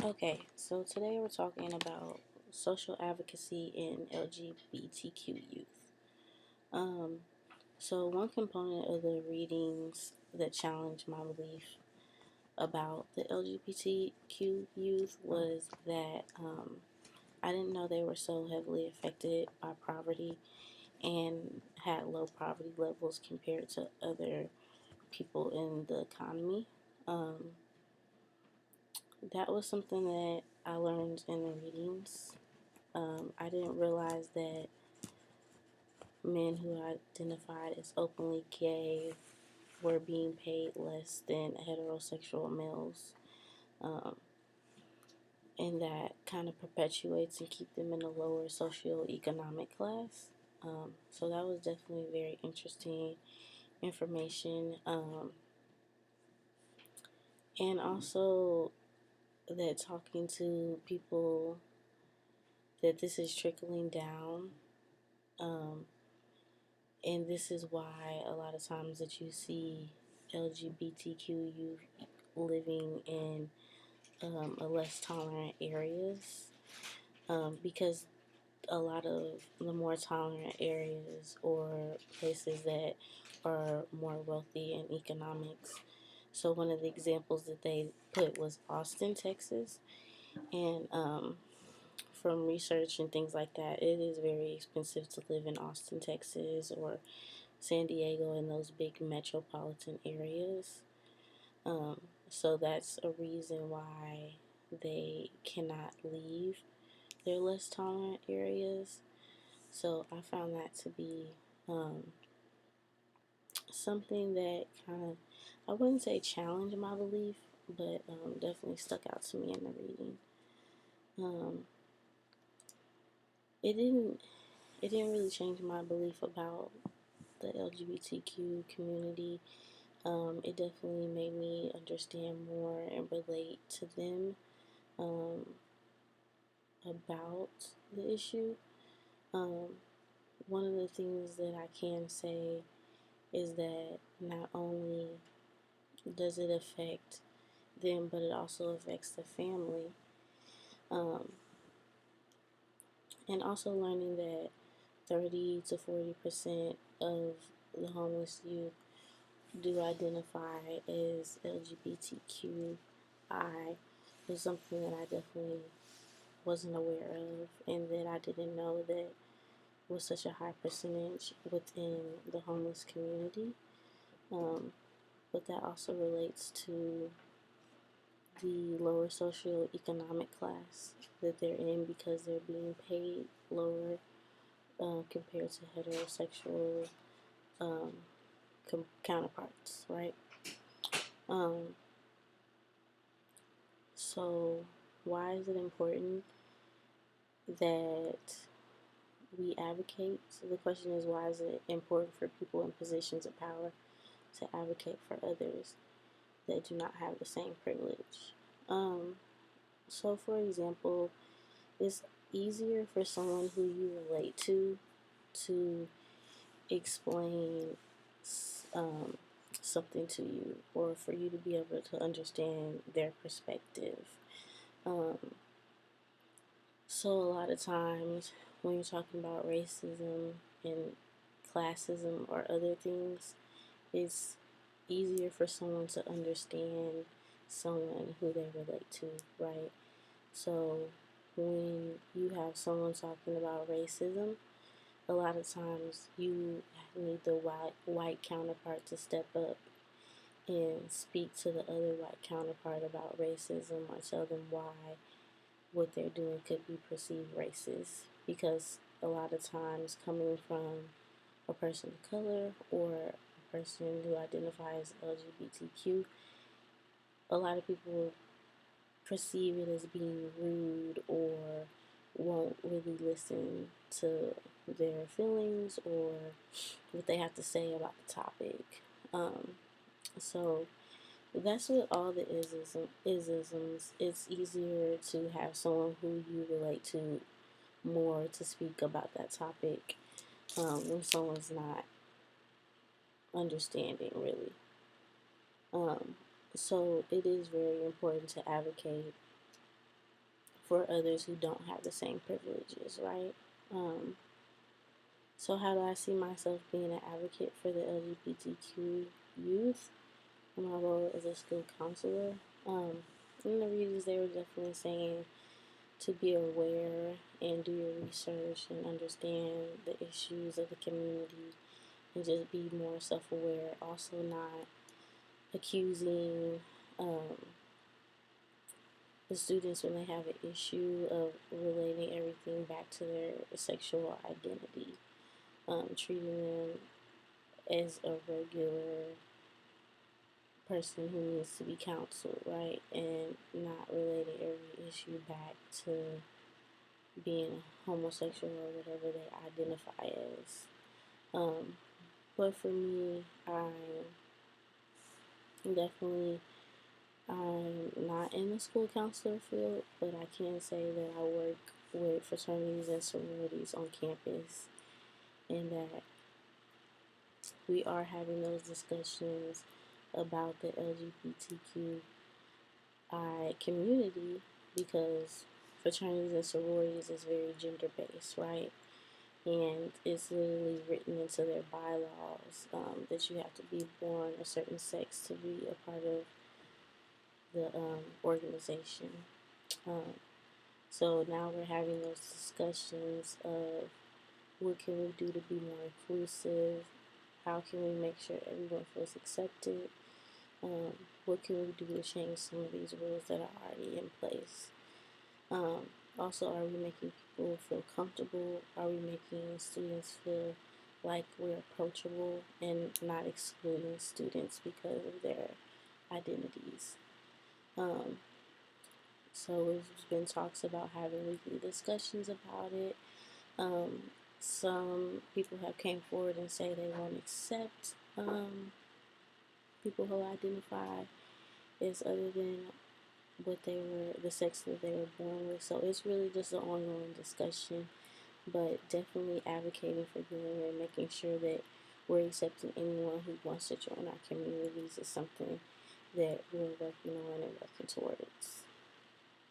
Okay, so today we're talking about social advocacy in LGBTQ youth. Um, so one component of the readings that challenged my belief about the LGBTQ youth was that I didn't know they were so heavily affected by poverty and had low poverty levels compared to other people in the economy. Um, that was something that I learned in the readings. I didn't realize that men who identified as openly gay were being paid less than heterosexual males, um, and that kind of perpetuates and keep them in a lower socioeconomic class. So that was definitely very interesting information, and also that talking to people that this is trickling down. Um, And this is why a lot of times that you see LGBTQ youth living in a less tolerant areas, because a lot of the more tolerant areas or places that are more wealthy in economics. So one of the examples that they put was Austin, Texas, and from research and things like that, it is very expensive to live in Austin, Texas, or San Diego and those big metropolitan areas. So that's a reason why they cannot leave their less tolerant areas. So I found that to be something that kind of, I wouldn't say challenged my belief, but definitely stuck out to me in the reading. Um, it didn't it didn't really change my belief about the LGBTQ community. It definitely made me understand more and relate to them um, about the issue. Um, One of the things that I can say is that not only does it affect them, but it also affects the family. Um, and also learning that 30 to 40% of the homeless youth do identify as LGBTQI was something that I definitely wasn't aware of, and that I didn't know that was such a high percentage within the homeless community. But that also relates to the lower socioeconomic class that they're in because they're being paid lower compared to heterosexual um, counterparts, right? Um, so, why is it important that we advocate? So, the question is, why is it important for people in positions of power to advocate for others that do not have the same privilege? Um, so, for example, it's easier for someone who you relate to explain um, something to you, or for you to be able to understand their perspective. Um, so a lot of times when you're talking about racism and classism or other things, it's easier for someone to understand someone who they relate to, right? So when you have someone talking about racism, a lot of times you need the white counterpart to step up and speak to the other white counterpart about racism, or tell them why what they're doing could be perceived racist. Because a lot of times, coming from a person of color or a person who identifies LGBTQ, a lot of people perceive it as being rude, or won't really listen to their feelings or what they have to say about the topic. Um, so that's what all the isms. It's easier to have someone who you relate to more to speak about that topic when someone's not understanding really. Um, so it is very important to advocate for others who don't have the same privileges, right? So how do I see myself being an advocate for the LGBTQ youth? My role as a school counselor. In the readings, they were definitely saying to be aware and do your research and understand the issues of the community and just be more self-aware. Also, not accusing the students when they have an issue of relating everything back to their sexual identity, treating them as a regular person who needs to be counseled, right? And not relating every issue back to being homosexual or whatever they identify as. But for me, I'm not in the school counselor field, but I can say that I work with fraternities and sororities on campus, and that we are having those discussions about the LGBTQI community, because fraternities and sororities is very gender based, right? And it's literally written into their bylaws that you have to be born a certain sex to be a part of the organization. Um, so now we're having those discussions of what can we do to be more inclusive? How can we make sure everyone feels accepted? What can we do to change some of these rules that are already in place? Um, Also, are we making people feel comfortable? Are we making students feel like we're approachable and not excluding students because of their identities? Um, so there's been talks about having weekly discussions about it. Um, some people have came forward and say they won't accept people who identify as other than what they were, the sex that they were born with. So it's really just an ongoing discussion, but definitely advocating for doing it and making sure that we're accepting anyone who wants to join our communities is something that we're working on and working towards.